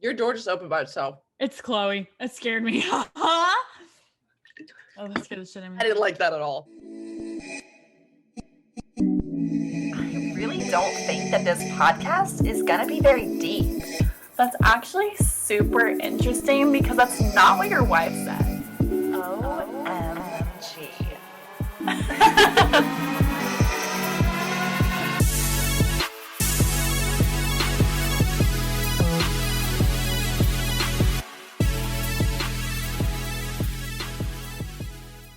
Your door just opened by itself. It's Chloe. It scared me. Oh, that scared the shit out of me. I didn't like that at all. I really don't think that this podcast is gonna be very deep. That's actually super interesting because that's not what your wife said. OMG.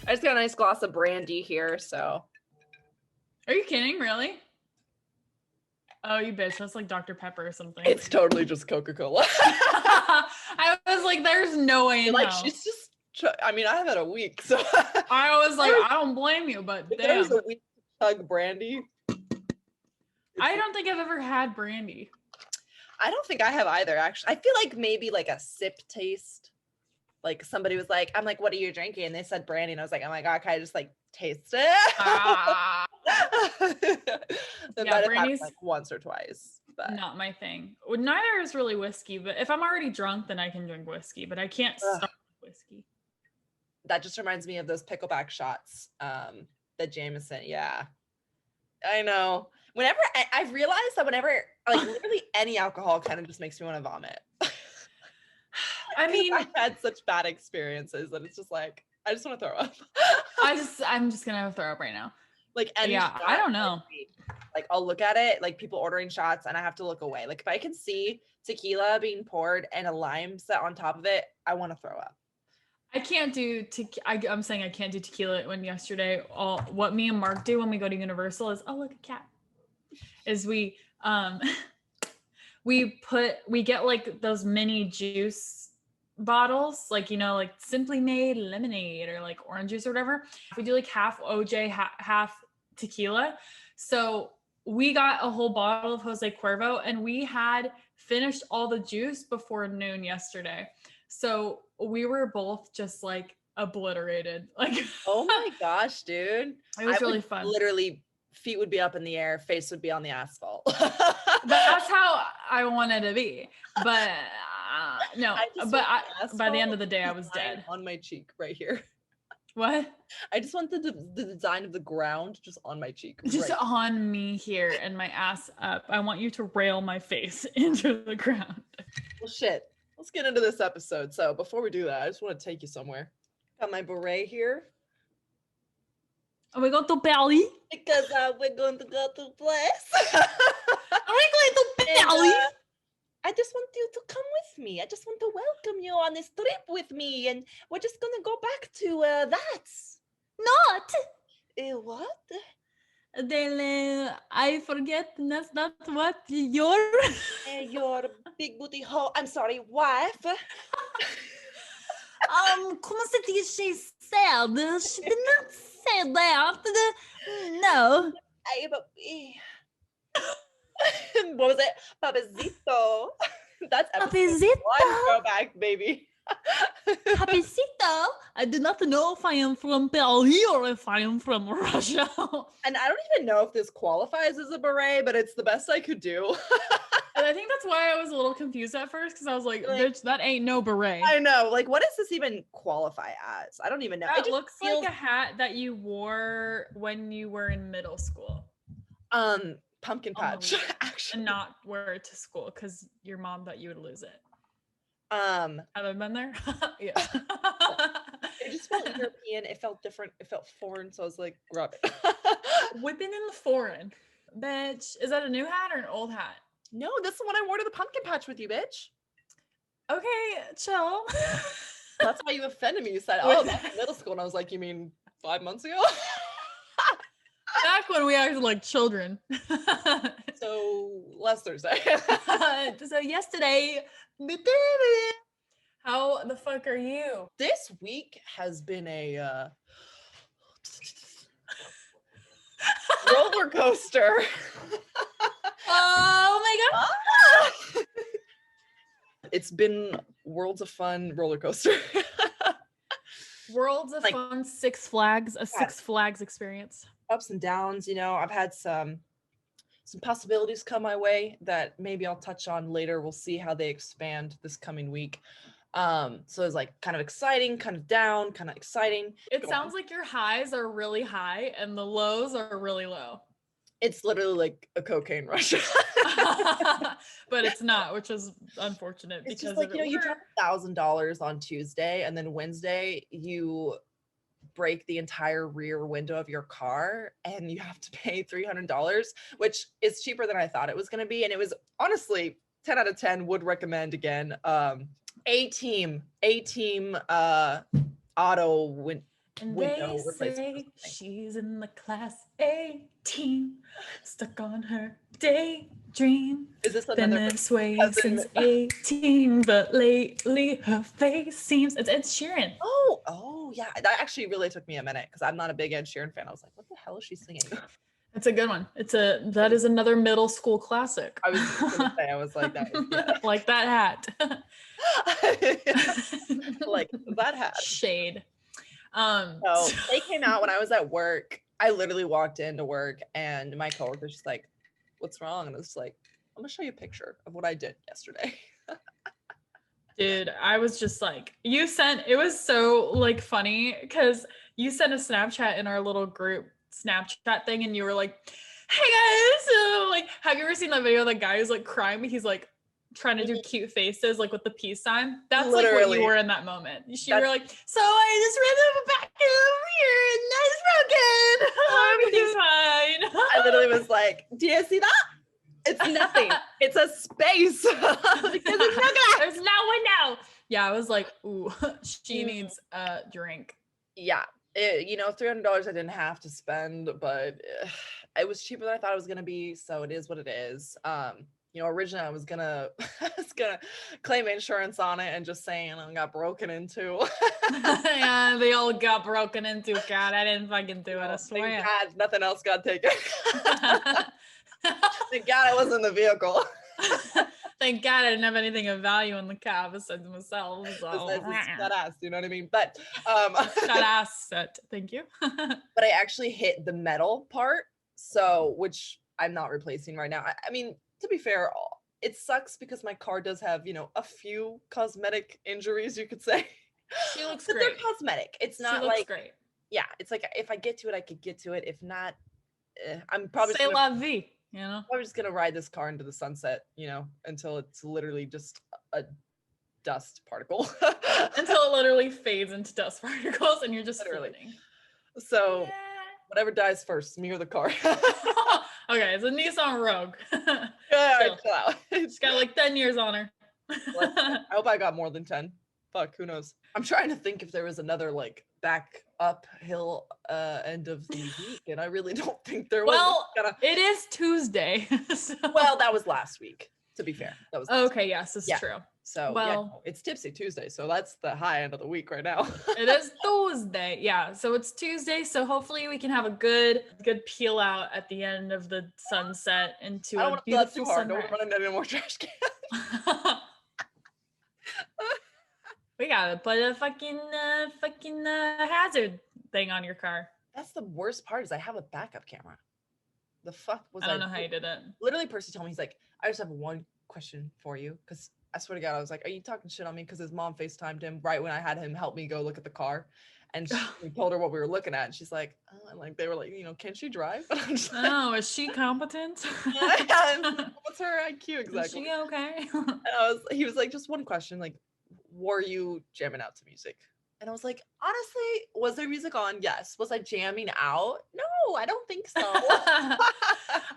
I just got a nice glass of brandy here, so. Are you kidding? Really? Oh, you bitch. That's like Dr. Pepper or something. It's totally just Coca-Cola. I was like, there's no way in Like, hell. she's just, I mean, I have had a week, so. I was like, I don't blame you, but If damn. there's a week to chug brandy. I don't think I've ever had brandy. I don't think I have either, actually. I feel like maybe like a sip taste. Like somebody was like, I'm like, what are you drinking? And they said brandy. And I was like, oh my God, can I just like taste it? Yeah, brandy's like once or twice. But not my thing. Well, neither is really whiskey, but if I'm already drunk, then I can drink whiskey, but I can't start with whiskey. That just reminds me of those pickleback shots. The Jameson. Yeah. I know. Whenever I've realized that whenever like literally any alcohol kind of just makes me want to vomit. I mean, I've had such bad experiences that it's just like I just want to throw up. I'm just gonna throw up right now. Like any shot, I don't know. Like I'll look at it, like people ordering shots, and I have to look away. Like if I can see tequila being poured and a lime set on top of it, I want to throw up. I can't do I'm saying I can't do tequila. When yesterday, what me and Mark do when we go to Universal is, oh look, a cat. Is we get like those mini juice bottles, like, you know, like Simply Made lemonade or like orange juice or whatever. We do like half OJ, half tequila. So we got a whole bottle of Jose Cuervo and we had finished all the juice before noon yesterday. So we were both just like obliterated. Like, oh my gosh, dude. It was really fun. Literally, feet would be up in the air, face would be on the asphalt. That's how I wanted to be. But no, by the end of the day, I was dead. On my cheek right here. What? I just want the design of the ground just on my cheek. Just right on me here and my ass up. I want you to rail my face into the ground. Well, shit. Let's get into this episode. So before we do that, I just want to take you somewhere. Got my beret here. Are we going to Bali? Because we're going to go to Twas. Are we going to Bali? I just want you to come with me. I just want to welcome you on this trip with me. And we're just going to go back to that. Not. What? Then I forget. That's not what your big booty hoe. I'm sorry, wife. Como se diz she said? She did not say that. No. What was it? Papacito. That's Papacito. Go back, baby. Papacito. I do not know if I am from Bali or if I am from Russia. And I don't even know if this qualifies as a beret, but it's the best I could do. And I think that's why I was a little confused at first, because I was like, bitch, that ain't no beret. I know. Like, what does this even qualify as? I don't even know. It looks like a hat that you wore when you were in middle school. Pumpkin patch, actually. And not wear it to school because your mom thought you would lose it. Have I been there? Yeah. It just felt European. It felt different. It felt foreign. So I was like, grab it. Whipping in the foreign. Bitch. Is that a new hat or an old hat? No, that's the one I wore to the pumpkin patch with you, bitch. Okay, chill. That's why you offended me. You said, oh, that's middle school. And I was like, you mean 5 months ago? Back when we acted like children. So last Thursday. So yesterday. How the fuck are you? This week has been a roller coaster. Oh my God. It's been worlds of fun roller coaster. Worlds of fun, Six Flags, Six Flags experience. Ups and downs, you know. I've had some some possibilities come my way that maybe I'll touch on later. We'll see how they expand this coming week. So it's like kind of exciting, kind of down, kind of exciting. It sounds like your highs are really high and the lows are really low. It's literally like a cocaine rush. But it's not, which is unfortunate. It's because just like, you drop $1,000 on Tuesday and then Wednesday you break the entire rear window of your car and you have to pay $300, which is cheaper than I thought it was going to be. And it was honestly 10 out of 10, would recommend again. A-team auto window. And they say she's in the class A team, stuck on her daydream. Is this been this way since 18, but lately her face seems it's Sheeran. Oh yeah, that actually really took me a minute because I'm not a big Ed Sheeran fan. I was like, what the hell is she singing? It's a good one. That is another middle school classic. I was gonna say, I was like that. Yeah. Like that hat. Like that hat. Shade. So they came out when I was at work. I literally walked into work and my coworker's just like, what's wrong? And I was like, I'm gonna show you a picture of what I did yesterday. Dude, I was just like, it was so like funny because you sent a Snapchat in our little group Snapchat thing and you were like, hey guys, so like, have you ever seen that video of the guy who's like crying, but he's like trying to do cute faces like with the peace sign? That's literally like what you were in that moment. You were like, so I just ran the back over here and that's broken. Everything's fine. I literally was like, do you see that? It's nothing. It's a space. There's no window. Yeah, I was like, ooh, she needs a drink. Yeah. $300 I didn't have to spend, but it was cheaper than I thought it was going to be. So it is what it is. Originally I was gonna claim insurance on it and just saying I got broken into. Yeah, they all got broken into. God, I didn't fucking do it. I swear. Thank God, nothing else got taken. Thank God I wasn't in the vehicle. Thank God I didn't have anything of value in the car besides myself. So. Shut ass, you know what I mean? But shut ass set. Thank you. But I actually hit the metal part, which I'm not replacing right now. I mean, to be fair, it sucks because my car does have, a few cosmetic injuries, you could say. She looks but great. They're cosmetic. It's not she looks like great. Yeah, it's like if I get to it, I could get to it. If not, I'm probably C'est la vie, I'm just gonna ride this car into the sunset, until it's literally just a dust particle. Until it literally fades into dust particles and you're just floating. So whatever dies first, me or the car. Okay, it's a Nissan Rogue. Yeah, she's got like 10 years on her. I hope I got more than 10. Fuck, who knows? I'm trying to think if there was another like back uphill end of the week, and I really don't think there was. Well, it is Tuesday. So. Well, that was last week. To be fair, that was okay. Yes, this is true. So it's Tipsy Tuesday, so that's the high end of the week right now. It is Tuesday, yeah. So it's Tuesday, so hopefully we can have a good peel out at the end of the sunset into a beautiful sunrise. Don't run into any more trash cans. We gotta put a fucking hazard thing on your car. That's the worst part is I have a backup camera. The fuck was I don't know how you did it. Literally, Percy told me, he's like, I just have one question for you, because I swear to God, I was like, are you talking shit on me? Because his mom FaceTimed him right when I had him help me go look at the car. And we told her what we were looking at. And she's like, oh, and like they were like, can she drive? And I'm just like, oh, is she competent? What's her IQ exactly? Is she okay? And he was like, just one question, like, were you jamming out to music? And I was like, honestly, was there music on? Yes. Was I jamming out? No, I don't think so.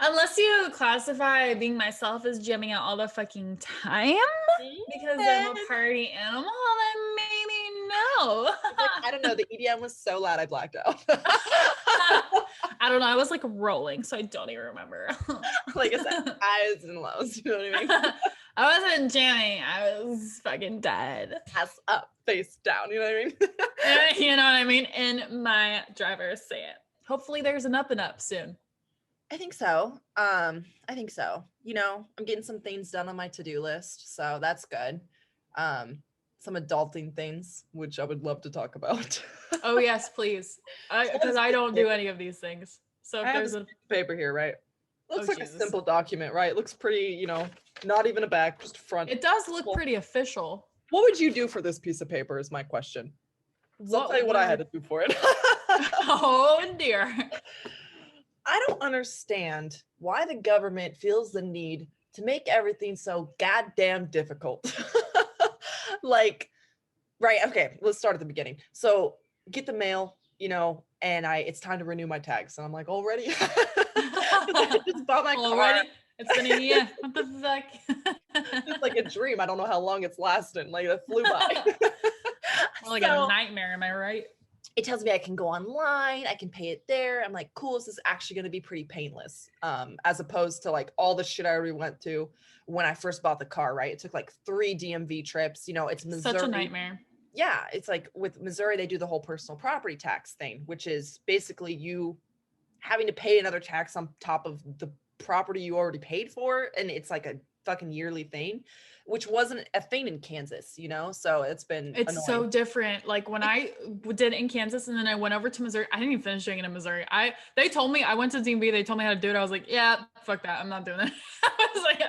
Unless you classify being myself as jamming out all the fucking time because I'm a party animal, then maybe no. Like, I don't know. The EDM was so loud I blacked out. I don't know. I was like rolling, so I don't even remember. Like I said, highs and lows. You know what I mean? I wasn't jamming. I was fucking dead. Ass up, face down. You know what I mean? You know what I mean? In my driver's seat. Hopefully there's an up and up soon. I think so. I'm getting some things done on my to-do list, so that's good. Some adulting things, which I would love to talk about. Oh yes, please. Because I don't do any of these things. So if there's a paper here, right? Looks like a simple document, right? It looks pretty, you know, not even a back, just front. It does look pretty official. What would you do for this piece of paper is my question. So I'll tell you what I had to do for it. Oh dear. I don't understand why the government feels the need to make everything so goddamn difficult. Like, right, okay, let's start at the beginning. So get the mail, you know, and it's time to renew my tags. And I'm like, already? I just bought my car. It's been a year. What the fuck? It's like a dream. I don't know how long it's lasted. Like it flew by. Like a nightmare, am I right? It tells me I can go online, I can pay it there. I'm like, cool, this is actually going to be pretty painless. As opposed to like all the shit I already went to when I first bought the car, right? It took like 3 DMV trips. You know, it's Missouri. Such a nightmare. Yeah, it's like with Missouri, they do the whole personal property tax thing, which is basically you having to pay another tax on top of the property you already paid for. And it's like a fucking yearly thing, which wasn't a thing in Kansas, you know? So it's annoying. So different. Like when I did it in Kansas and then I went over to Missouri, I didn't even finish doing it in Missouri. They told me, I went to DMV, they told me how to do it. I was like, yeah, fuck that. I'm not doing it. I was like,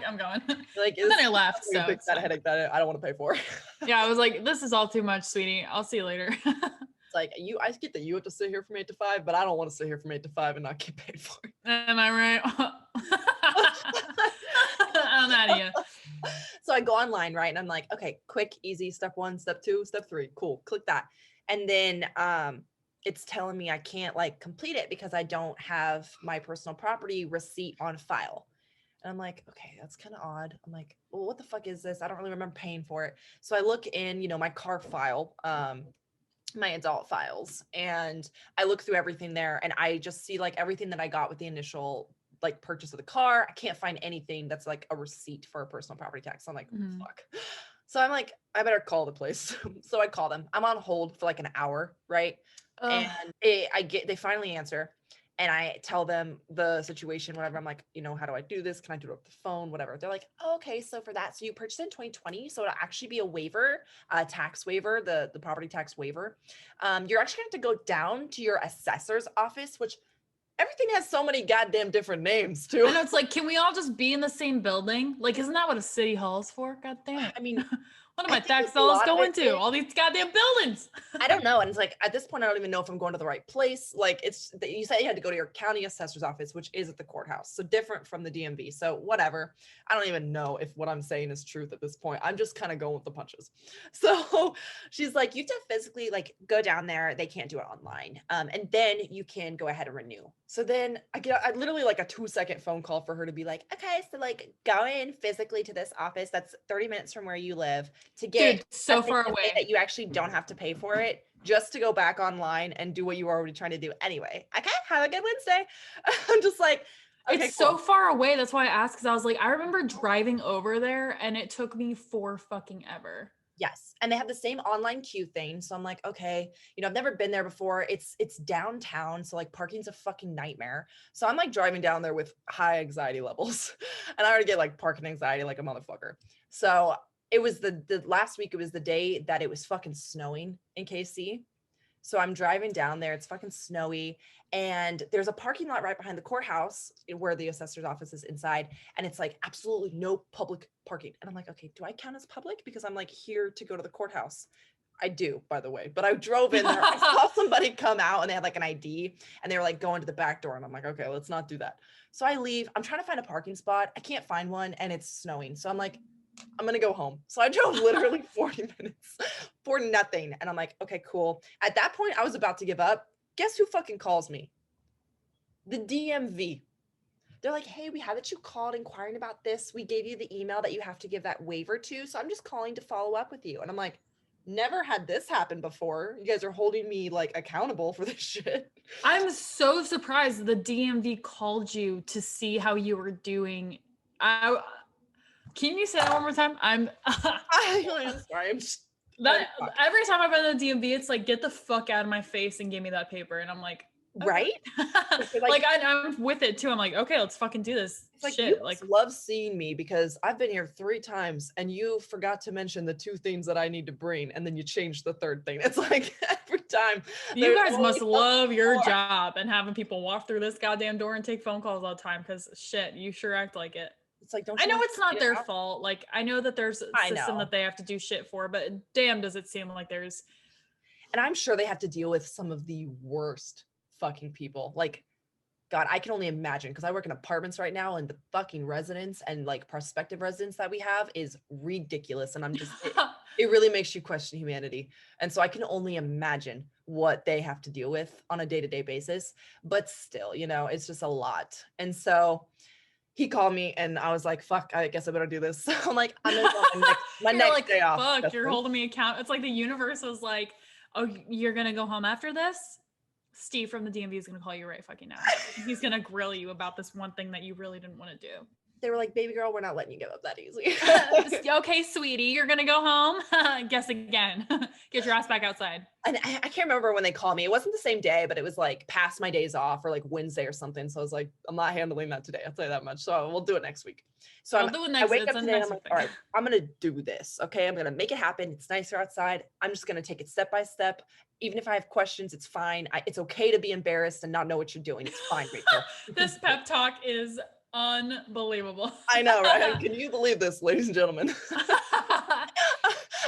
I'm going. Like, and then I left. So fix that headache that I don't want to pay for. Yeah, I was like, this is all too much, sweetie. I'll see you later. It's like I get that you have to sit here from 8 to 5, but I don't want to sit here from 8 to 5 and not get paid for it. Am I right? I'm out of here. So I go online, right? And I'm like, okay, quick, easy, step 1, step 2, step 3. Cool. Click that. And then it's telling me I can't like complete it because I don't have my personal property receipt on file. And I'm like, okay, that's kind of odd. I'm like, well, what the fuck is this? I don't really remember paying for it. So I look in, you know, my car file, my adult files, and I look through everything there and I just see like everything that I got with the initial like purchase of the car. I can't find anything that's like a receipt for a personal property tax. So I'm like, fuck. So I'm like, I better call the place. So I call them. I'm on hold for like an hour, right? And they finally answer. And I tell them the situation, whatever. I'm like, you know, how do I do this? Can I do it over the phone? Whatever. They're like, oh, okay, so for that, so you purchased in 2020. So it'll actually be a waiver, a tax waiver, the property tax waiver. You're actually going to have to go down to your assessor's office, which everything has so many goddamn different names too. I know, it's like, can we all just be in the same building? Like, isn't that what a city hall is for? God damn. I mean, what am I tax dollars going to? All these goddamn buildings. I don't know. And it's like, at this point, I don't even know if I'm going to the right place. Like you said you had to go to your county assessor's office, which is at the courthouse. So different from the DMV. So whatever. I don't even know if what I'm saying is truth at this point. I'm just kind of going with the punches. So she's like, you have to physically like go down there. They can't do it online. And then you can go ahead and renew. So then I literally like a 2-second phone call for her to be like, okay, so like go in physically to this office that's 30 minutes from where you live to get so far away that you actually don't have to pay for it, just to go back online and do what you were already trying to do anyway. Okay, have a good Wednesday. I'm just like, okay, it's so far away. That's why I asked, because I was like, I remember driving over there and it took me forever. Yes. And they have the same online queue thing. So I'm like, okay, you know, I've never been there before. It's downtown. So like parking's a fucking nightmare. So I'm like driving down there with high anxiety levels and I already get like parking anxiety like a motherfucker. So it was the last week, it was the day that it was fucking snowing in KC. So I'm driving down there, it's fucking snowy, and there's a parking lot right behind the courthouse where the assessor's office is inside, and it's like absolutely no public parking. And I'm like, okay, do I count as public? Because I'm like here to go to the courthouse. I do, by the way, but I drove in there. I saw somebody come out and they had like an ID and they were like going to the back door. And I'm like, okay, let's not do that. So I leave. I'm trying to find a parking spot. I can't find one and it's snowing. So I'm like, I'm going to go home. So I drove literally 40 minutes for nothing. And I'm like, okay, cool. At that point, I was about to give up. Guess who fucking calls me? The DMV. They're like, hey, we had that you called inquiring about this. We gave you the email that you have to give that waiver to. So I'm just calling to follow up with you. And I'm like, never had this happen before. You guys are holding me like accountable for this shit. I'm so surprised the DMV called you to see how you were doing. Can you say that one more time? I'm sorry. Every time I've been to the DMV, it's like, get the fuck out of my face and give me that paper. And I'm like, okay. Right? like I'm with it too. I'm like, okay, let's fucking do this. It's like, shit. You like love seeing me because I've been here 3 times and you forgot to mention the 2 things that I need to bring, and then you changed the 3rd thing. It's like every time. You There's guys only must a love your floor. job and having people walk through this goddamn door and take phone calls all the time, because shit, you sure act like it. It's like, don't I you know want it's to not get their out? fault. Like, I know that there's a I system know. that they have to do shit for, but damn, does it seem like there's. And I'm sure they have to deal with some of the worst fucking people. Like, God, I can only imagine, because I work in apartments right now, and the fucking residents and like prospective residents that we have is ridiculous. And I'm just, it really makes you question humanity. And so I can only imagine what they have to deal with on a day-to-day basis. But still, you know, it's just a lot. And so he called me and I was like, fuck, I guess I better do this. So I'm like, I'm gonna go my You're next like, day off. fuck, you're holding me account. It's like the universe was like, oh, you're gonna go home after this? Steve from the DMV is gonna call you right fucking now. He's gonna grill you about this one thing that you really didn't want to do. They were like, baby girl, we're not letting you give up that easy. Okay, sweetie, you're gonna go home. Guess again. Get your ass back outside. And I can't remember when they called me. It wasn't the same day, but it was like past my days off, or like Wednesday or something. So I was like, I'm not handling that today. I'll tell you that much. So we'll do it next week. So I wake up today and I'm like, all right, I'm going to do this. Okay. I'm going to make it happen. It's nicer outside. I'm just going to take it step by step. Even if I have questions, it's fine. It's okay to be embarrassed and not know what you're doing. It's fine, Rachel. This pep talk is unbelievable. I know, right? Can you believe this, ladies and gentlemen?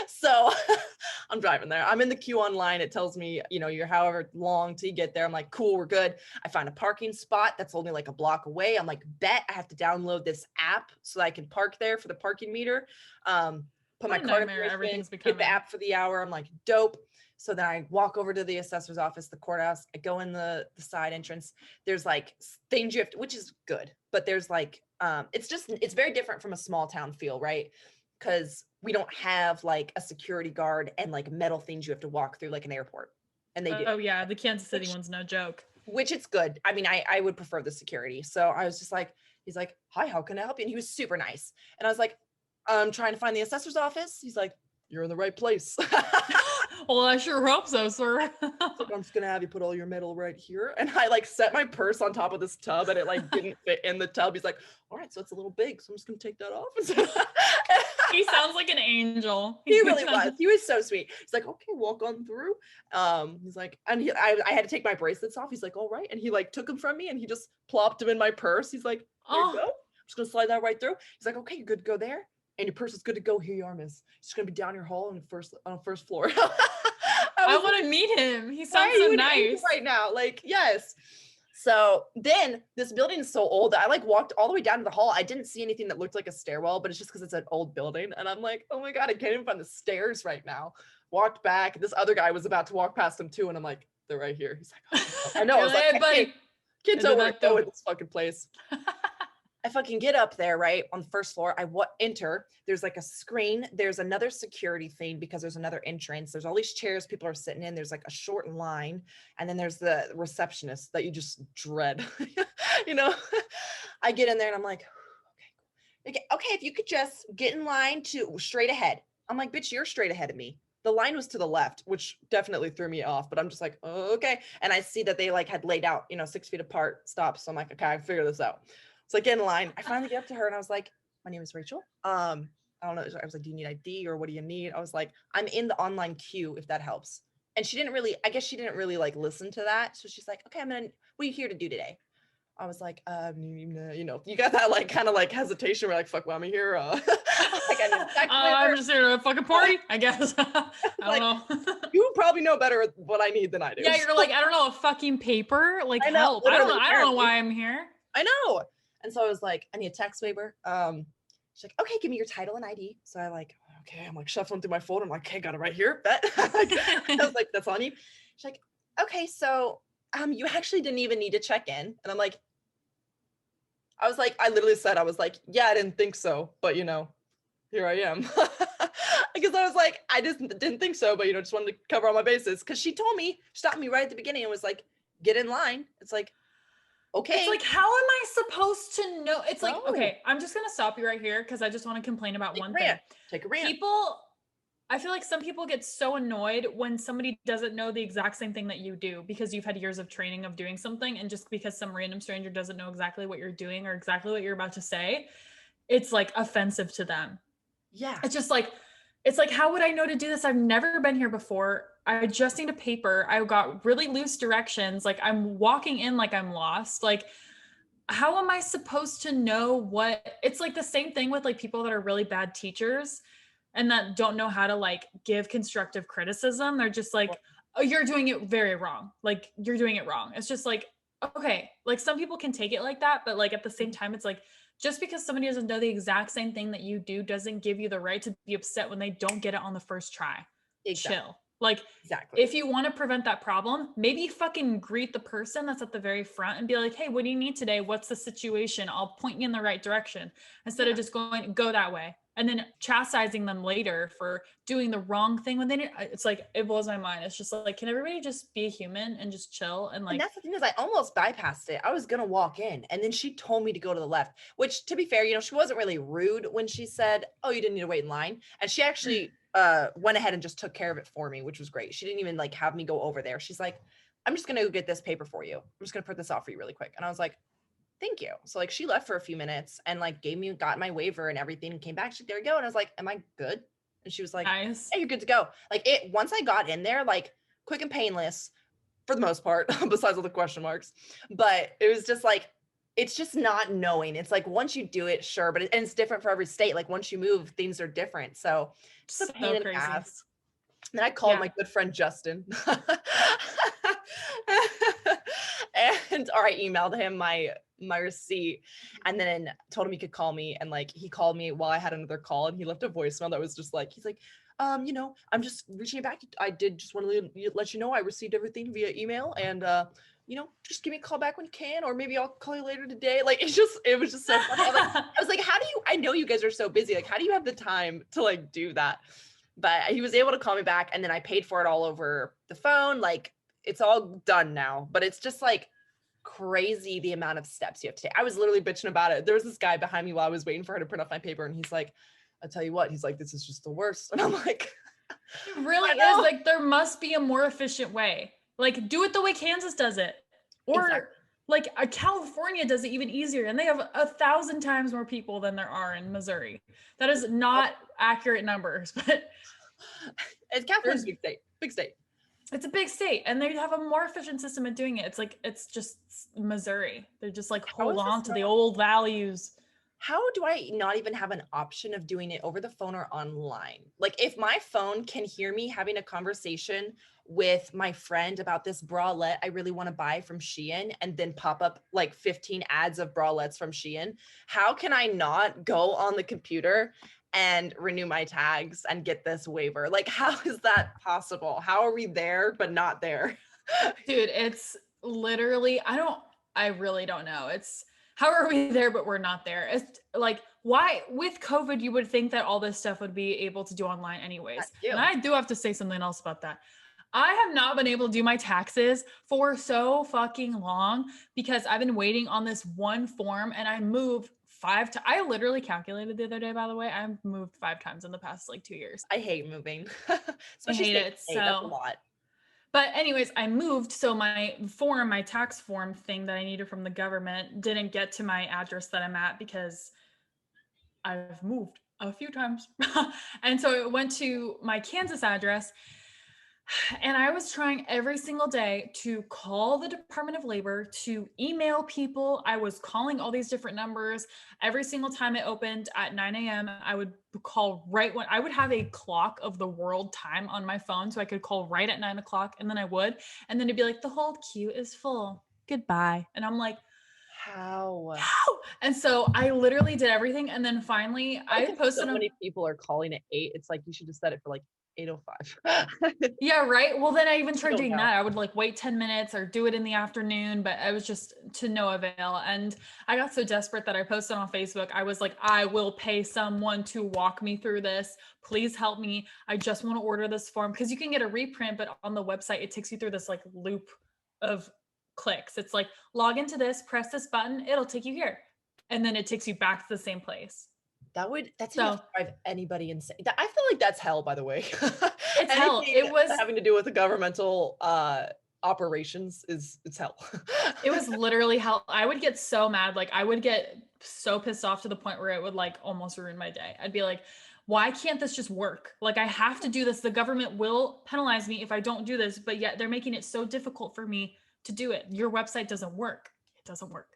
So I'm driving there. I'm in the queue online. It tells me, you know, you're however long till you get there. I'm like, cool, we're good. I find a parking spot that's only like a block away. I'm like, bet I have to download this app so that I can park there for the parking meter. Put my card information, get the app for the hour. I'm like, dope. So then I walk over to the assessor's office, the courthouse. I go in the side entrance. There's like things you have to, which is good, but there's like, it's very different from a small town feel, right? Because we don't have like a security guard and like metal things you have to walk through like an airport. And they do. Oh yeah, the Kansas City one's no joke. Which it's good. I mean, I would prefer the security. So I was just like, he's like, hi, how can I help you? And he was super nice. And I was like, I'm trying to find the assessor's office. He's like, you're in the right place. Well, I sure hope so, sir. I'm just gonna have you put all your metal right here. And I like set my purse on top of this tub and it like didn't fit in the tub. He's like, all right, so it's a little big. So I'm just gonna take that off. He sounds like an angel. He really was. He was so sweet. He's like, okay, walk on through. He's like, and I had to take my bracelets off. He's like, all right. And he like took them from me and he just plopped them in my purse. He's like, there you go. I'm just gonna slide that right through. He's like, okay, you're good to go there. And your purse is good to go. Here you are, miss. It's just gonna be down your hall on the first floor. I want to meet him. He sounds so nice right now. Like, yes. So then this building is so old that I like walked all the way down to the hall. I didn't see anything that looked like a stairwell, but it's just because it's an old building. And I'm like, oh my God, I can't even find the stairs right now. Walked back. This other guy was about to walk past them too. And I'm like, they're right here. He's like, oh. I know. I was like, hey, buddy, kids don't work though in this fucking place. I fucking get up there, right, on the first floor. I enter. There's like a screen. There's another security thing because there's another entrance. There's all these chairs people are sitting in. There's like a short line. And then there's the receptionist that you just dread. You know, I get in there and I'm like, okay, if you could just get in line to straight ahead. I'm like, bitch, you're straight ahead of me. The line was to the left, which definitely threw me off, but I'm just like, oh, okay. And I see that they like had laid out, 6 feet apart stops. So I'm like, okay, I can figure this out. So I get in line. I finally get up to her and I was like, my name is Rachel. I don't know. I was like, do you need ID or what do you need? I was like, I'm in the online queue if that helps. And she didn't really like listen to that. So she's like, okay, what are you here to do today? I was like, you got that like kind of like hesitation. We're like, fuck, why am I here? I'm just here to fucking party, I guess. I don't know. You probably know better what I need than I do. Yeah, you're like, I don't know, a fucking paper. Like, help. I don't know why I'm here. I know. And so I was like, I need a tax waiver. She's like, okay, give me your title and ID. So I like, okay, I'm like shuffling through my folder. I'm like, okay, got it right here. Bet. I was like, that's on you. She's like, okay, so you actually didn't even need to check in. And I'm like, I literally said, I was like, yeah, I didn't think so, but here I am. Because I was like, I just didn't think so, but just wanted to cover all my bases. Because she stopped me right at the beginning and was like, get in line. It's like, okay. It's like, how am I supposed to know? It's like, okay, I'm just going to stop you right here because I just want to complain about one thing. Take a rant. I feel like some people get so annoyed when somebody doesn't know the exact same thing that you do because you've had years of training of doing something. And just because some random stranger doesn't know exactly what you're doing or exactly what you're about to say, it's like offensive to them. Yeah. It's just like, It's like, how would I know to do this? I've never been here before. I just need a paper. I got really loose directions. Like I'm walking in like I'm lost. Like, how am I supposed to know what? It's like the same thing with like people that are really bad teachers and that don't know how to like give constructive criticism. They're just like, oh, you're doing it very wrong. Like you're doing it wrong. It's just like, okay, like some people can take it like that, but like at the same time, it's like, just because somebody doesn't know the exact same thing that you do doesn't give you the right to be upset when they don't get it on the first try. Exactly. Chill. Like, Exactly. if you want to prevent that problem, maybe fucking greet the person that's at the very front and be like, hey, what do you need today? What's the situation? I'll point you in the right direction instead of just go that way. And then chastising them later for doing the wrong thing when they didn't. It's like, it blows my mind. It's just like, can everybody just be a human and just chill? And like, and that's the thing is I almost bypassed it. I was going to walk in and then she told me to go to the left, which to be fair, you know, she wasn't really rude when she said, oh, you didn't need to wait in line. And she actually went ahead and just took care of it for me, which was great. She didn't even like have me go over there. She's like, I'm just going to go get this paper for you. I'm just going to print this out for you really quick. And I was like, thank you. So like she left for a few minutes and like got my waiver and everything and came back. She's like, there you go. And I was like, am I good? And she was like, nice. hey, you're good to go. Like once I got in there, like quick and painless for the most part, besides all the question marks, but it was just like, it's just not knowing. It's like, once you do it, sure. But and it's different for every state. Like once you move, things are different. So just a pain in the ass. And then I called my good friend Justin and or I emailed him my receipt and then told him he could call me. And like he called me while I had another call and he left a voicemail that was just like, he's like, you know, I'm just reaching back. I did just want to let you know I received everything via email and you know, just give me a call back when you can, or maybe I'll call you later today. Like it was just so funny. I was like, how do you, I know you guys are so busy. Like, how do you have the time to like do that? But he was able to call me back and then I paid for it all over the phone. Like it's all done now, but it's just like crazy the amount of steps you have to take. I was literally bitching about it. There was this guy behind me while I was waiting for her to print off my paper and he's like, I'll tell you what, he's like, this is just the worst. And I'm like, it really is. Like there must be a more efficient way. Like do it the way Kansas does it. Or like California does it even easier. And they have 1,000 times more people than there are in Missouri. That is not accurate numbers, but it's California's a big state. It's a big state and they have a more efficient system of doing it. It's like, it's just Missouri. They're just like, hold on to the old values. How do I not even have an option of doing it over the phone or online? Like if my phone can hear me having a conversation with my friend about this bralette I really want to buy from Shein and then pop up like 15 ads of bralettes from Shein, how can I not go on the computer and renew my tags and get this waiver? Like, how is that possible? How are we there, but not there? Dude, it's literally, I really don't know. It's, how are we there, but we're not there? It's like, why with COVID, you would think that all this stuff would be able to do online anyways. And I do have to say something else about that. I have not been able to do my taxes for so fucking long because I've been waiting on this one form and I moved 5 times. I literally calculated the other day, by the way, I've moved 5 times in the past like 2 years. I hate moving. I hate it. So that's a lot. But anyways, I moved. So my tax form thing that I needed from the government didn't get to my address that I'm at because I've moved a few times. And so it went to my Kansas address. And I was trying every single day to call the Department of Labor, to email people. I was calling all these different numbers. Every single time it opened at 9 a.m., I would call right when I would have a clock of the world time on my phone. So I could call right at 9 o'clock and then I would. And then it'd be like, the whole queue is full. Goodbye. And I'm like, how? And so I literally did everything. And then finally I posted. So many people are calling at 8. It's like, you should just set it for like 8:05. Yeah, right. Well, then I even tried doing that. I would like wait 10 minutes or do it in the afternoon, but I was just to no avail. And I got so desperate that I posted on Facebook. I was like, I will pay someone to walk me through this. Please help me. I just want to order this form because you can get a reprint, but on the website, it takes you through this like loop of clicks. It's like log into this, press this button, it'll take you here. And then it takes you back to the same place. That's enough to drive anybody insane. I feel like that's hell, by the way. It's hell. It was having to do with the governmental operations it's hell. It was literally hell. I would get so mad. Like I would get so pissed off to the point where it would like almost ruin my day. I'd be like, why can't this just work? Like, I have to do this. The government will penalize me if I don't do this, but yet they're making it so difficult for me to do it. Your website doesn't work. It doesn't work.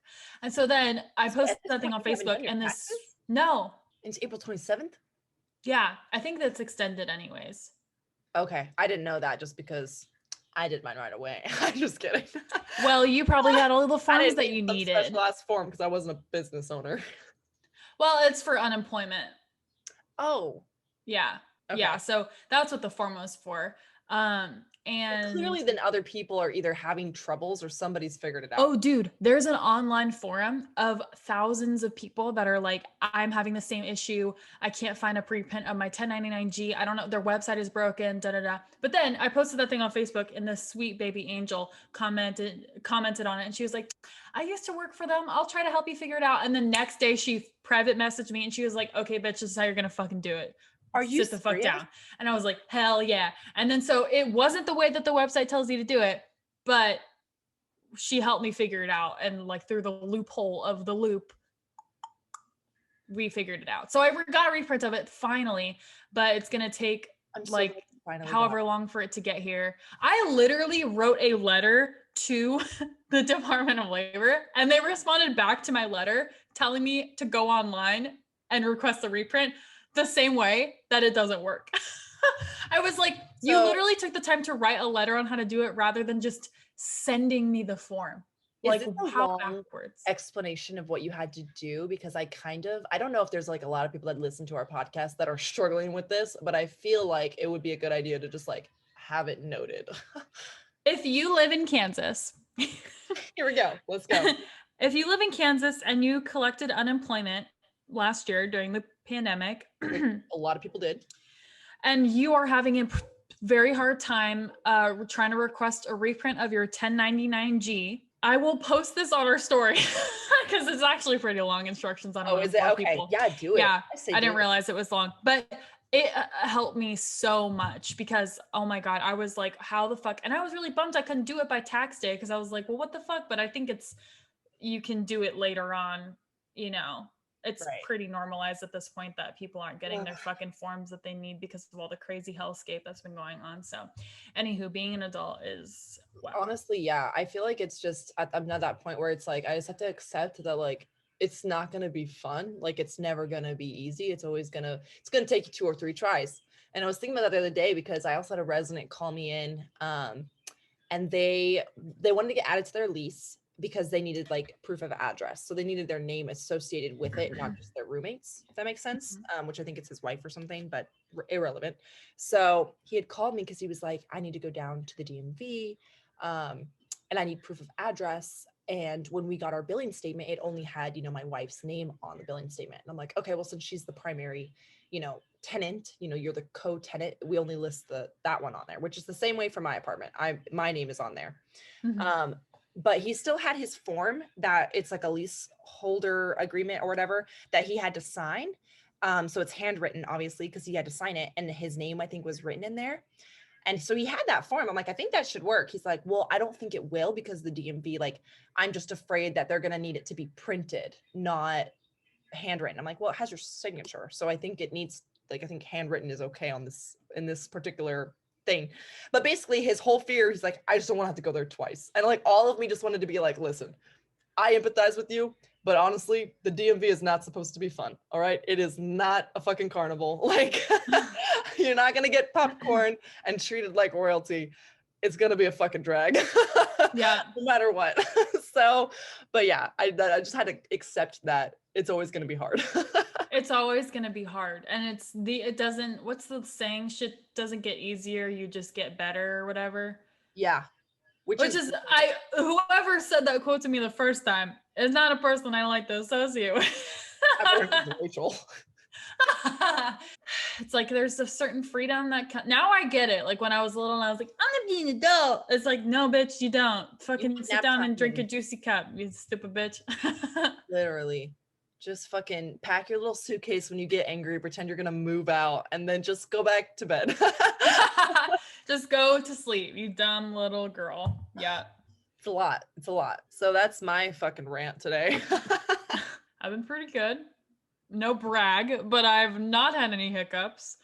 And so then I posted something on Facebook and this, no. It's April 27th? Yeah, I think that's extended anyways. Okay. I didn't know that just because I did mine right away. I'm just kidding. Well, you probably had all the forms that you needed. Special last form because I wasn't a business owner. Well, it's for unemployment. Oh. Yeah. Okay. Yeah. So that's what the form was for. And clearly then other people are either having troubles or somebody's figured it out. Oh, dude, there's an online forum of thousands of people that are like, I'm having the same issue. I can't find a preprint of my 1099G. I don't know. Their website is broken, da, da, da. But then I posted that thing on Facebook and this sweet baby angel commented on it. And she was like, I used to work for them. I'll try to help you figure it out. And the next day she private messaged me and she was like, okay, bitch, this is how you're going to fucking do it. Are you Sit the fuck down? And I was like, hell yeah. And then so it wasn't the way that the website tells you to do it, but she helped me figure it out. And like through the loophole of the loop, we figured it out. So I got a reprint of it finally, but it's going to take like however long for it to get here. I literally wrote a letter to the Department of Labor and they responded back to my letter telling me to go online and request the reprint the same way that it doesn't work. I was like, you literally took the time to write a letter on how to do it rather than just sending me the form. Like, how backwards explanation of what you had to do? Because I don't know if there's like a lot of people that listen to our podcast that are struggling with this, but I feel like it would be a good idea to just like have it noted. If you live in Kansas, here we go. Let's go. If you live in Kansas and you collected unemployment last year during the pandemic, a lot of people did, and you are having a very hard time trying to request a reprint of your 1099G, I will post this on our story because it's actually pretty long instructions on. Oh, is it? Okay. People. Yeah, do it. Yeah, I didn't realize it was long, but it helped me so much because, oh my God, I was like, how the fuck? And I was really bummed I couldn't do it by tax day because I was like, well, what the fuck? But I think you can do it later on, you know. It's pretty normalized at this point that people aren't getting their fucking forms that they need because of all the crazy hellscape that's been going on. So anywho, being an adult is honestly, yeah, I feel like it's just, I'm at that point where it's like, I just have to accept that like, it's not going to be fun. Like it's never going to be easy. It's going to take you 2 or 3 tries. And I was thinking about that the other day because I also had a resident call me in and they wanted to get added to their lease because they needed like proof of address. So they needed their name associated with it, not just their roommates, if that makes sense. Which I think it's his wife or something, but irrelevant. So he had called me because he was like, I need to go down to the DMV and I need proof of address. And when we got our billing statement, it only had, my wife's name on the billing statement. And I'm like, okay, well, since she's the primary, tenant, you're the co-tenant, we only list that one on there, which is the same way for my apartment. My name is on there. But he still had his form that it's like a leaseholder agreement or whatever that he had to sign. So it's handwritten, obviously, because he had to sign it. And his name, I think, was written in there. And so he had that form. I'm like, I think that should work. He's like, well, I don't think it will because the DMV, like, I'm just afraid that they're going to need it to be printed, not handwritten. I'm like, well, it has your signature. So I think it needs, like, I think handwritten is okay on this, in this particular thing. But basically his whole fear, he's like, I just don't want to have to go there twice. And like all of me just wanted to be like, listen, I empathize with you, but honestly, the DMV is not supposed to be fun. All right. It is not a fucking carnival. Like you're not going to get popcorn and treated like royalty. It's going to be a fucking drag. Yeah. No matter what. So, but yeah, I just had to accept that it's always going to be hard. It's always going to be hard. And it doesn't, what's the saying? Shit doesn't get easier. You just get better or whatever. Yeah. Which is whoever said that quote to me the first time is not a person I like to associate with. Rachel. It's like there's a certain freedom that now I get it. Like when I was little and I was like, I'm gonna be an adult. It's like, no, bitch, you don't. Fucking sit down and drink a juicy cup, you stupid bitch. Literally. Just fucking pack your little suitcase when you get angry, pretend you're gonna move out, and then just go back to bed. Just go to sleep, you dumb little girl. Yeah. It's a lot. It's a lot. So that's my fucking rant today. I've been pretty good. no brag, but I've not had any hiccups.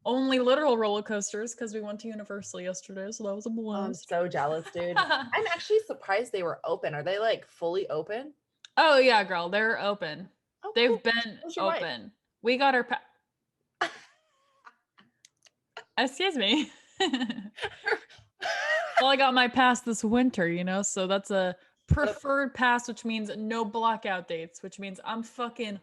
Only literal roller coasters because we went to Universal yesterday, so that was a I'm blast. so jealous, dude. I'm actually surprised they were open. Are they like fully open? Oh yeah, girl, they're open. Oh, They've cool. been How's your wife? open. We got our excuse me. Well, I got my pass this winter, you know, so that's a preferred pass, which means no blackout dates, which means I'm fucking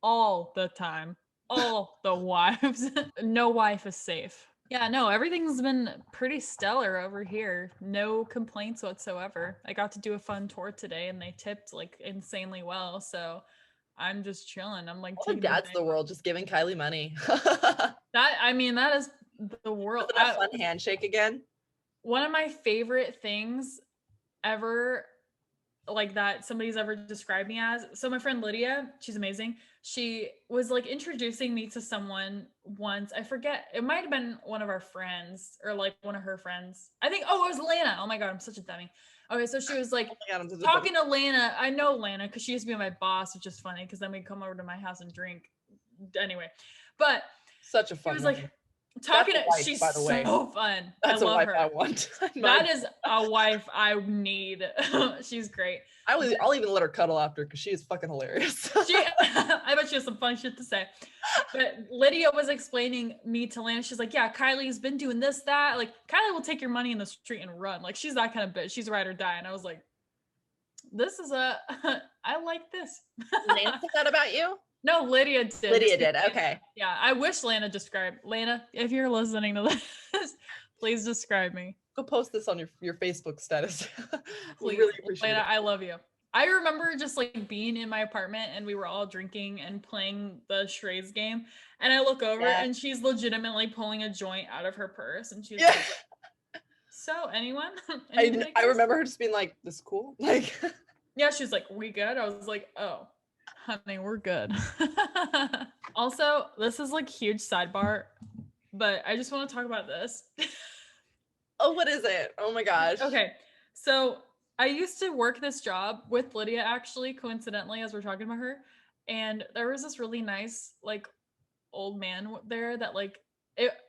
all the time, all the wives. No wife is safe. Yeah, no, everything's been pretty stellar over here. No complaints whatsoever. I got to do a fun tour today and they tipped like insanely well. So I'm just chilling. I'm like All the taking dads of the advantage. world just giving KaiLee money. That is the world. Wasn't a fun handshake again? One of my favorite things ever, like that somebody's ever described me as. So my friend Lydia, she's amazing. She was like introducing me to someone once. I forget. It might have been one of our friends or like one of her friends. I think, oh, it was Lana. Oh my God, I'm such a dummy. Okay, so she was like Oh my God, I'm such a talking to Lana. I know Lana because she used to be my boss, which is funny because then we'd come over to my house and drink. Anyway, but such a she fun was woman. like talking That's a to, wife, she's by the way. so fun. That's I a love wife her. I want. That is a wife I need. She's great. I'll even let her cuddle after because she is fucking hilarious. I bet she has some fun shit to say. But Lydia was explaining me to Lana. She's like, yeah, Kylie's been doing this, that. Like, Kylie will take your money in the street and run. Like, she's that kind of bitch. She's ride or die. And I was like, this is I like this. Lana said that about you? No, Lydia did. Lydia did. Okay. Yeah, I wish Lana described. Lana, if you're listening to this, please describe me. Go post this on your Facebook status. We Please, really appreciate Lana, it. I love you. I remember just like being in my apartment and we were all drinking and playing the charades game. And I look over and she's legitimately pulling a joint out of her purse. And she's like, so anyone? I remember her just being like, this is cool. Like, yeah, she's like, we good? I was like, oh, honey, we're good. Also, this is like huge sidebar, but I just want to talk about this. oh, what is it? Oh my gosh. Okay, so I used to work this job with Lydia, actually, coincidentally, as we're talking about her. And there was this really nice, like, old man there that, like,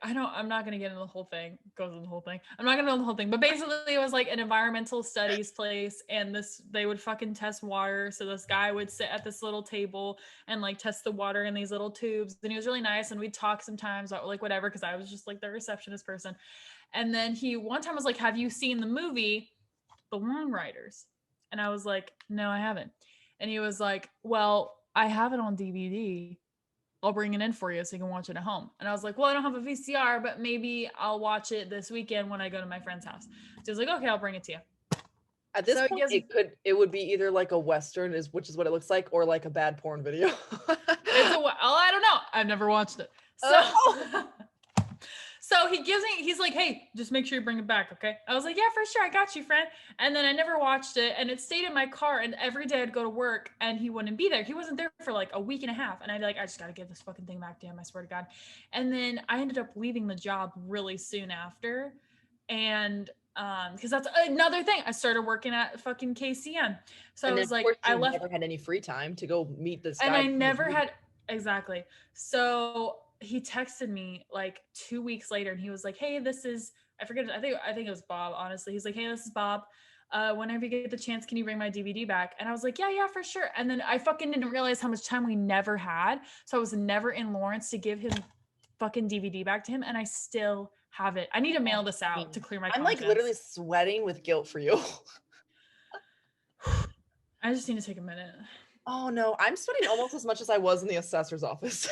I'm not going to get into the whole thing. Goes into the whole thing. I'm not going to know the whole thing. But basically, it was like an environmental studies place. And they would fucking test water. So this guy would sit at this little table and, like, test the water in these little tubes. And he was really nice. And we'd talk sometimes about, like, whatever, because I was just, like, the receptionist person. And then he one time was like, have you seen the movie The Long Riders? And I was like, no, I haven't. And he was like, well, I have it on DVD. I'll bring it in for you so you can watch it at home. And I was like, well, I don't have a VCR, but maybe I'll watch it this weekend when I go to my friend's house. So he was like, okay, I'll bring it to you. At this point, it would be either like a Western, which is what it looks like, or like a bad porn video. I don't know. I've never watched it. So So he's like, hey, just make sure you bring it back, okay? I was like, yeah, for sure, I got you, friend. And then I never watched it, and it stayed in my car, and every day I'd go to work, and he wouldn't be there. He wasn't there for like a week and a half, and I'd be like, I just gotta give this fucking thing back to him, I swear to God. And then I ended up leaving the job really soon after, and because that's another thing. I started working at fucking KCM, so I was like, I left. Never had any free time to go meet this guy, and I never had exactly. So he texted me like 2 weeks later and he was like, hey, this is, I forget, I think it was Bob, honestly. He's like, hey, this is Bob. Whenever you get the chance, can you bring my DVD back? And I was like, yeah, for sure. And then I fucking didn't realize how much time we never had. So I was never in Lawrence to give his fucking DVD back to him. And I still have it. I need to mail this out to clear my conscience. Like literally sweating with guilt for you. I just need to take a minute. Oh no, I'm sweating almost as much as I was in the assessor's office.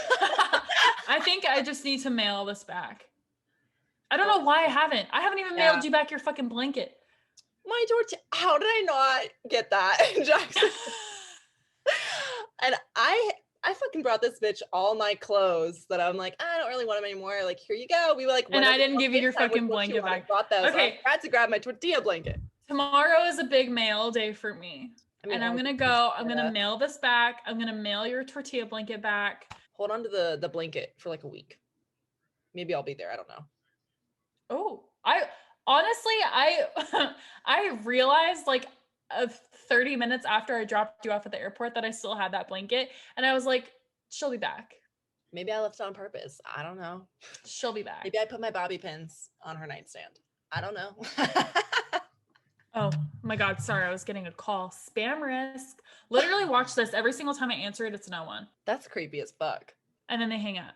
I think I just need to mail this back. I don't know why I haven't. I haven't even mailed you back your fucking blanket. My tortilla. How did I not get that, Jackson? And I fucking brought this bitch all my clothes that I'm like, I don't really want them anymore. Like, here you go. We were like, and I didn't give you your fucking blanket back. I brought those. Okay, I had to grab my tortilla blanket. Tomorrow is a big mail day for me. And I'm gonna go. I'm gonna mail this back. I'm gonna mail your tortilla blanket back. Hold on to the blanket for like a week. Maybe I'll be there. I don't know. Oh, I honestly realized like 30 minutes after I dropped you off at the airport that I still had that blanket. And I was like, she'll be back. Maybe I left it on purpose. I don't know. She'll be back. Maybe I put my bobby pins on her nightstand. I don't know. Oh my God. Sorry. I was getting a call. Spam risk. Literally watch this. Every single time I answer it, it's no one. That's creepy as fuck. And then they hang up.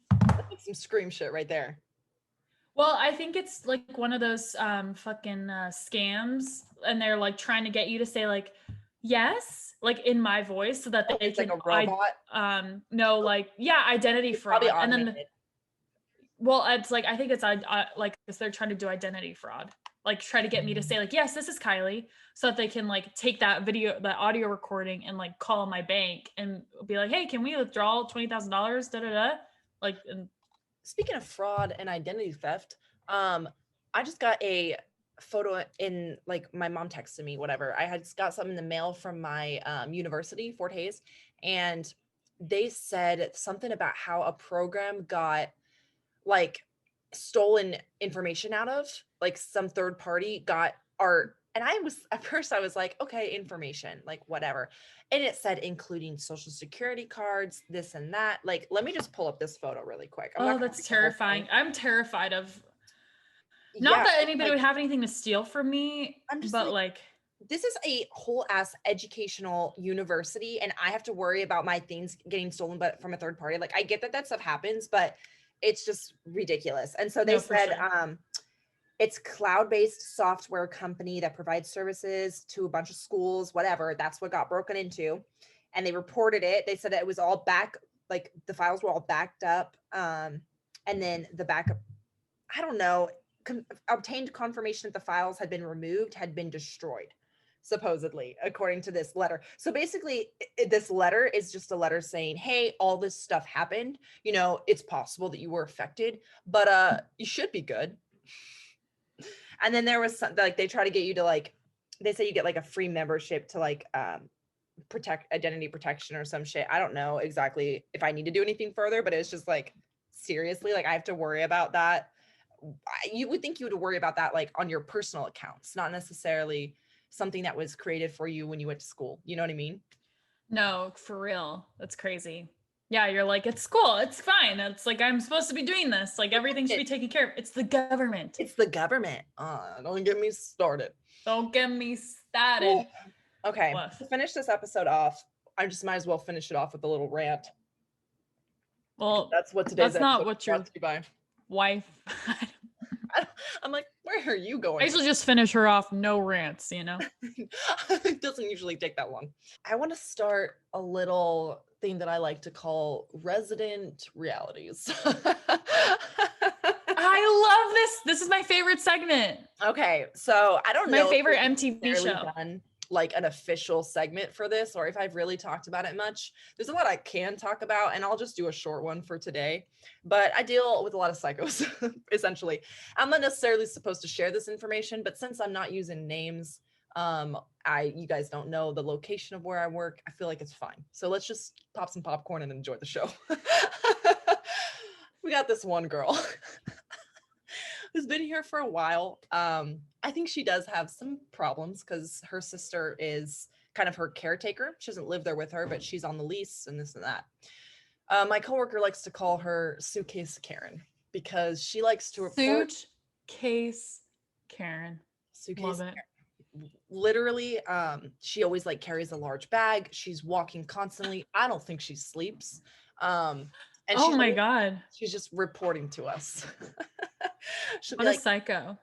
That's like some scream shit right there. Well, I think it's like one of those fucking scams, and they're like trying to get you to say like yes, like in my voice, so that they can like a robot. No, like identity fraud, and then well, it's like I think it's like they're trying to do identity fraud, like try to get me to say like yes, this is KaiLee, so that they can like take that audio recording and like call my bank and be like, hey, can we withdraw $20,000? Da da da, like. And speaking of fraud and identity theft, I just got a photo in like my mom texted me, whatever. I had got something in the mail from my university, Fort Hays, and they said something about how a program got like stolen information out of, like some third party got our, and I was at first I was like, okay, information, like whatever. And it said including social security cards, this and that. Like, let me just pull up this photo really quick. That's terrifying. I'm terrified of not that anybody would have anything to steal from me, but like this is a whole ass educational university and I have to worry about my things getting stolen but from a third party. Like I get that stuff happens, but it's just ridiculous. And so they said it's cloud-based software company that provides services to a bunch of schools, whatever. That's what got broken into. And they reported it. They said that it was all back, like the files were all backed up. And then the backup, I don't know, obtained confirmation that the files had been removed, had been destroyed, supposedly, according to this letter. So basically, this letter is just a letter saying, hey, all this stuff happened. You know, it's possible that you were affected, but you should be good. And then there was something like they try to get you to like, they say you get like a free membership to like protect identity protection or some shit. I don't know exactly if I need to do anything further, but it's just like, seriously, like I have to worry about that. You would think you would worry about that like on your personal accounts, not necessarily something that was created for you when you went to school. You know what I mean? No, for real. That's crazy. Yeah, you're like, it's cool. It's fine. It's like, I'm supposed to be doing this. Like everything should be taken care of. It's the government. It's the government. Don't get me started. Don't get me started. Okay. To finish this episode off, I just might as well finish it off with a little rant. Well, that's what today's that's not what your wife. I'm like, where are you going? I usually just finish her off, no rants, you know? It doesn't usually take that long. I want to start a little thing that I like to call resident realities. I love this. This is my favorite segment. Okay, so I don't know. My favorite MTV show. Done like an official segment for this, or if I've really talked about it much. There's a lot I can talk about, and I'll just do a short one for today. But I deal with a lot of psychos, essentially. I'm not necessarily supposed to share this information, but since I'm not using names, you guys don't know the location of where I work, I feel like it's fine. So let's just pop some popcorn and enjoy the show. We got this one girl who's been here for a while. I think she does have some problems because her sister is kind of her caretaker. She doesn't live there with her, but she's on the lease and this and that. My coworker likes to call her Suitcase Karen because she likes to report. Suitcase Karen. Suitcase Love it. Karen. Literally, she always like carries a large bag. She's walking constantly. I don't think she sleeps. And oh my God. She's just reporting to us. She'll be what like, a psycho.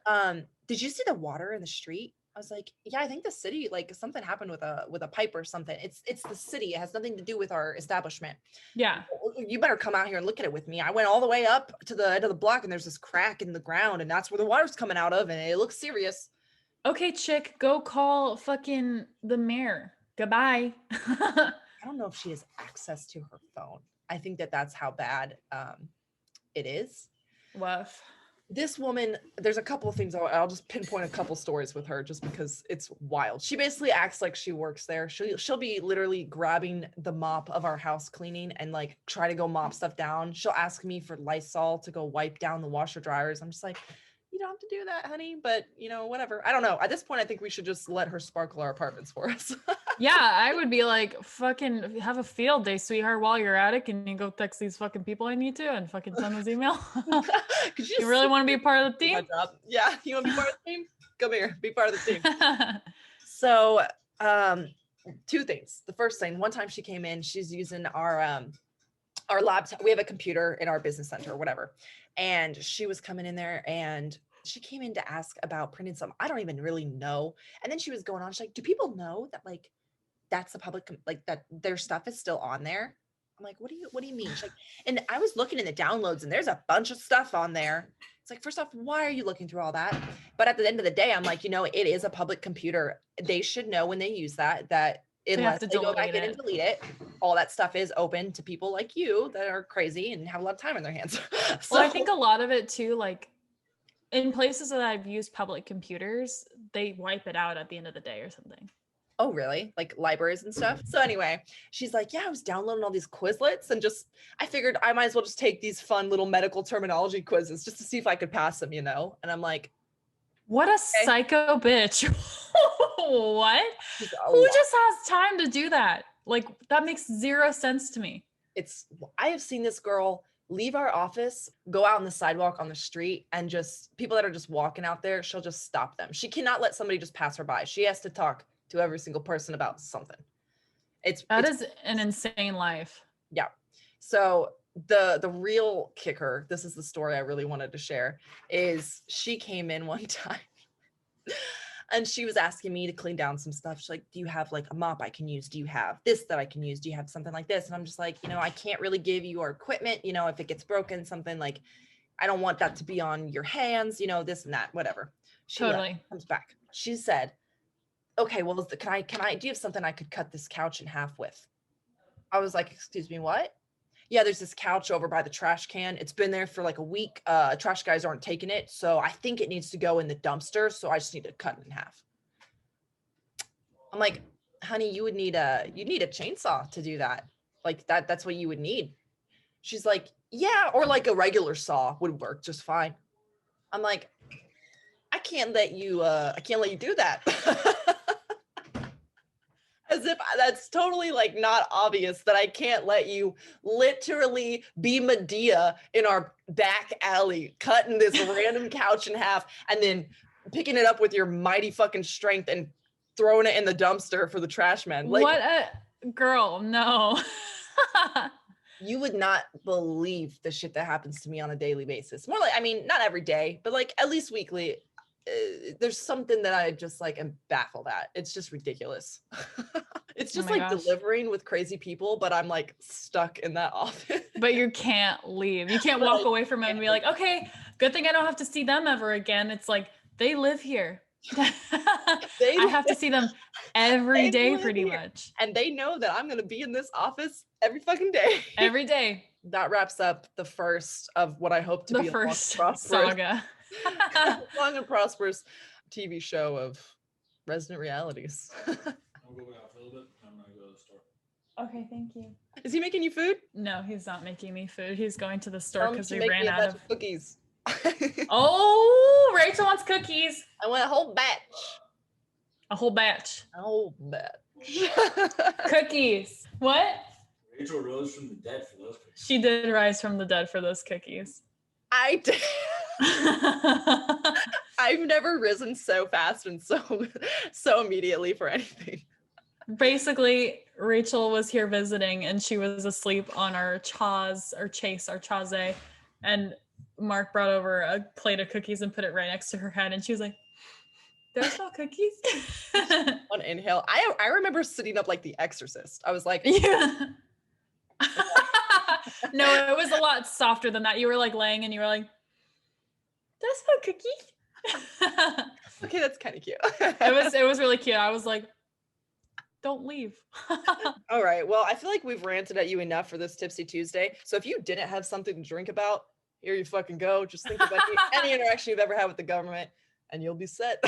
Did you see the water in the street? I was like, yeah, I think the city, like something happened with a pipe or something. It's the city. It has nothing to do with our establishment. Yeah. You better come out here and look at it with me. I went all the way up to the end of the block and there's this crack in the ground and that's where the water's coming out of and it looks serious. Okay, chick, go call fucking the mayor. Goodbye. I don't know if she has access to her phone. I think that's how bad it is. Woof. This woman, there's a couple of things. I'll just pinpoint a couple stories with her just because it's wild. She basically acts like she works there. She'll be literally grabbing the mop of our house cleaning and like try to go mop stuff down. She'll ask me for Lysol to go wipe down the washer dryers. I'm just like, you don't have to do that, honey. But whatever. I don't know. At this point, I think we should just let her sparkle our apartments for us. Yeah, I would be like, fucking have a field day, sweetheart, while you're at it. Can you go text these fucking people I need to and fucking send this email? You really want to be a part of the team? Yeah, you want to be part of the team? Come here, be part of the team. So, two things. The first thing, one time she came in, she's using our laptop. We have a computer in our business center or whatever. And she was coming in there and she came in to ask about printing some, I don't even really know. And then she was going on, she's like, do people know that like, that's a public, like that their stuff is still on there? I'm like, what do you mean? She's like, and I was looking in the downloads and there's a bunch of stuff on there. It's like, first off, why are you looking through all that? But at the end of the day, I'm like, it is a public computer. They should know when they use that unless they go back in and delete it, all that stuff is open to people like you that are crazy and have a lot of time on their hands. Well, I think a lot of it too, like in places that I've used public computers, they wipe it out at the end of the day or something. Oh, really? Like libraries and stuff? So anyway, she's like, yeah, I was downloading all these Quizlets and I figured I might as well just take these fun little medical terminology quizzes just to see if I could pass them, And I'm like, what a psycho bitch. What? Who just has time to do that? Like, that makes zero sense to me. I have seen this girl leave our office, go out on the sidewalk on the street, and just people that are just walking out there, she'll just stop them. She cannot let somebody just pass her by. She has to talk to every single person about something. That is an insane life. Yeah. So the real kicker, this is the story I really wanted to share, is she came in one time and she was asking me to clean down some stuff. She's like, do you have like a mop I can use? Do you have this that I can use? Do you have something like this? And I'm just like, I can't really give you our equipment, if it gets broken, something like, I don't want that to be on your hands, this and that, whatever. She totally comes back. She said, okay, well, do you have something I could cut this couch in half with? I was like, excuse me, what? Yeah, there's this couch over by the trash can. It's been there for like a week. Trash guys aren't taking it. So I think it needs to go in the dumpster. So I just need to cut it in half. I'm like, honey, you need a chainsaw to do that. Like that's what you would need. She's like, yeah, or like a regular saw would work just fine. I'm like, I can't let you do that. As if that's totally like not obvious that I can't let you literally be Medea in our back alley, cutting this random couch in half and then picking it up with your mighty fucking strength and throwing it in the dumpster for the trash man. Like, what a girl, no. You would not believe the shit that happens to me on a daily basis. More like, I mean, not every day, but like at least weekly. There's something that I just like am baffled at. It's just ridiculous. It's just like delivering with crazy people, but I'm like stuck in that office. But you can't leave. You can't walk away from it and be like, okay, good thing I don't have to see them ever again. It's like, they live here. I have to see them every day pretty much. And they know that I'm going to be in this office every fucking day. Every day. That wraps up the first of what I hope to be the first saga. Long and prosperous TV show of resident realities. I'll go out for a little bit. I'm gonna go to the store. Okay, thank you. Is he making you food? No, he's not making me food. He's going to the store because we ran out of cookies. Oh, Rachel wants cookies. I want a whole batch. A whole batch. A whole batch. Cookies. What? Rachel rose from the dead for those cookies. She did rise from the dead for those cookies. I did. I've never risen so fast and so immediately for anything. Basically, Rachel was here visiting and she was asleep on our Twas, and Mark brought over a plate of cookies and put it right next to her head and she was like, there's no cookies. On inhale. I remember sitting up like The Exorcist. I was like, yeah. No, it was a lot softer than that. You were like laying and you were like, that's no cookie. Okay, that's kind of cute. It was really cute. I was like, don't leave. All right. Well, I feel like we've ranted at you enough for this Tipsy Tuesday. So if you didn't have something to drink about, here you fucking go. Just think about any interaction you've ever had with the government and you'll be set.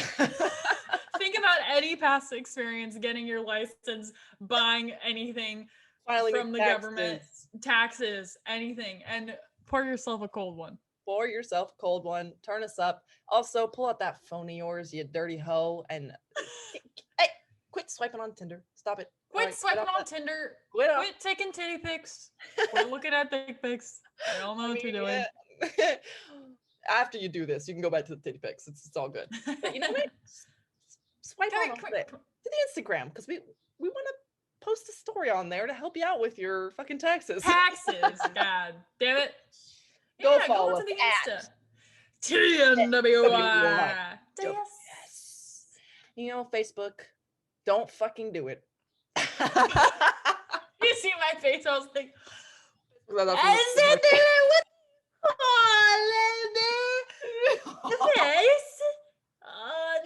Think about any past experience, getting your license, buying anything filing from the government, taxes, anything, and pour yourself a cold one. Pour yourself a cold one. Turn us up. Also, pull out that phone of yours, you dirty hoe, and hey, quit swiping on Tinder. Stop it. Quit Alright, swiping off on that. Tinder. Quit off. Quit taking titty pics. Quit looking at dick pics. I don't know what you're doing. Yeah. After you do this, you can go back to the titty pics. It's all good. But you know what? Swipe on off it to the Instagram because we want to post a story on there to help you out with your fucking taxes. Taxes. God damn it. Go Yeah, follow go to the us Insta. TNWYWS. Yes. You know, Facebook, don't fucking do it. You see my face? I was like, Well, that's I what- said that the face on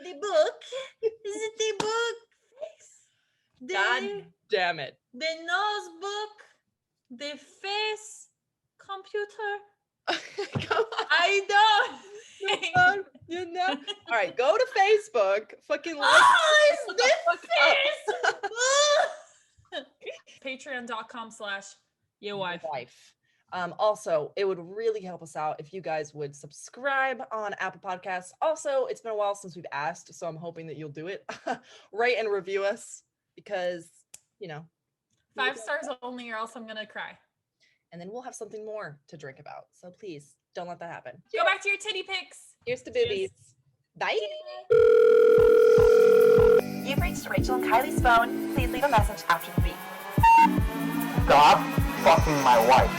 the book. Is it the book face? God damn it. The nose book, the face computer. Come on. I don't. You know. All right, go to Facebook. Fucking Oh, it's look the fuck up. face. Patreon.com/YoWife. Wife. Also, it would really help us out if you guys would subscribe on Apple Podcasts. Also, it's been a while since we've asked, so I'm hoping that you'll do it. Rate and review us because, you know. 5 stars only, or else I'm gonna cry. And then we'll have something more to drink about. So please don't let that happen. Go back to your titty pics. Here's to boobies. Bye. You've reached Rachel and Kylie's phone. Please leave a message after the beep. Stop fucking my wife.